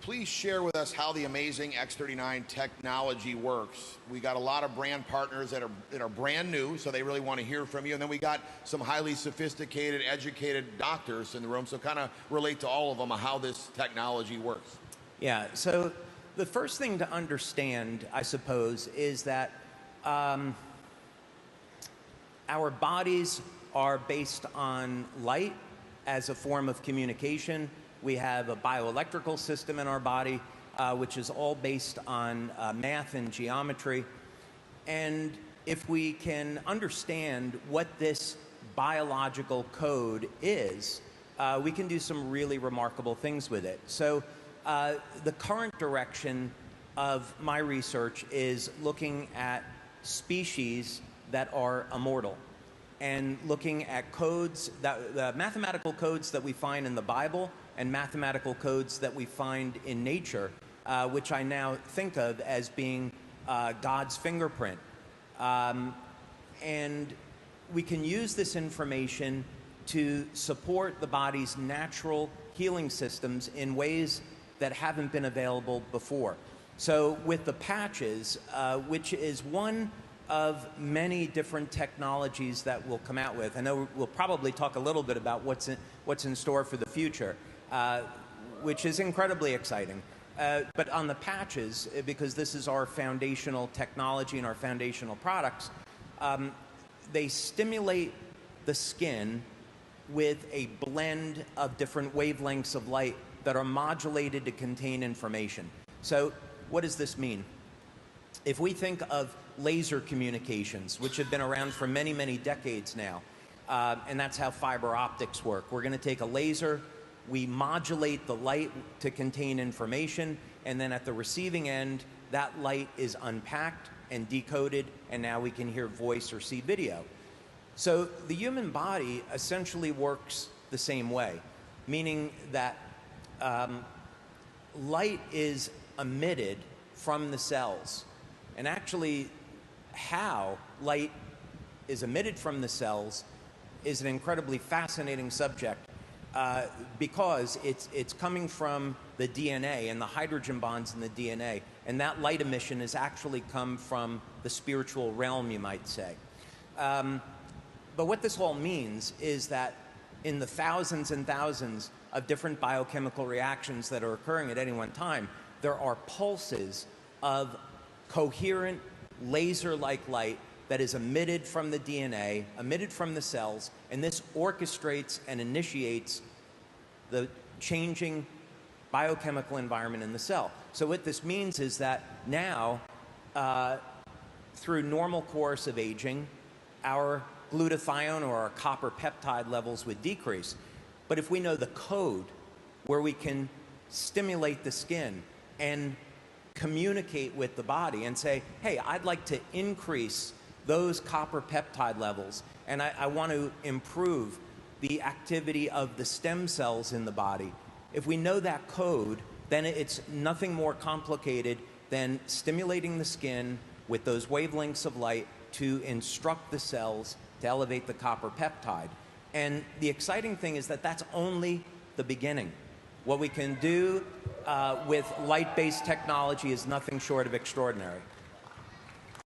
please share with us how the amazing X39 technology works? We got a lot of brand partners that are brand new, so they really want to hear from you. And then we got some highly sophisticated, educated doctors in the room, so kind of relate to all of them how this technology works. Yeah, so the first thing to understand, I suppose, is that our bodies are based on light as a form of communication. We have a bioelectrical system in our body, which is all based on math and geometry. And if we can understand what this biological code is, we can do some really remarkable things with it. So the current direction of my research is looking at species that are immortal and looking at codes, the mathematical codes that we find in the Bible and mathematical codes that we find in nature, which I now think of as being God's fingerprint. And we can use this information to support the body's natural healing systems in ways that haven't been available before. So with the patches, which is one of many different technologies that we'll come out with. I know we'll probably talk a little bit about what's in store for the future, which is incredibly exciting. But on the patches, because this is our foundational technology and our foundational products, they stimulate the skin with a blend of different wavelengths of light that are modulated to contain information. So what does this mean? If we think of laser communications, which have been around for many, many decades now, and that's how fiber optics work. We're going to take a laser, we modulate the light to contain information, and then at the receiving end, that light is unpacked and decoded, and now we can hear voice or see video. So the human body essentially works the same way, meaning that light is emitted from the cells. And actually, how light is emitted from the cells is an incredibly fascinating subject because it's coming from the DNA and the hydrogen bonds in the DNA. And that light emission has actually come from the spiritual realm, you might say. But what this all means is that in the thousands and thousands of different biochemical reactions that are occurring at any one time, there are pulses of coherent laser-like light that is emitted from the DNA, emitted from the cells, and this orchestrates and initiates the changing biochemical environment in the cell. So what this means is that now, through normal course of aging, our glutathione or our copper peptide levels would decrease. But if we know the code where we can stimulate the skin and communicate with the body and say, hey, I'd like to increase those copper peptide levels, and I want to improve the activity of the stem cells in the body. If we know that code, then it's nothing more complicated than stimulating the skin with those wavelengths of light to instruct the cells to elevate the copper peptide. And the exciting thing is that that's only the beginning. What we can do with light-based technology is nothing short of extraordinary.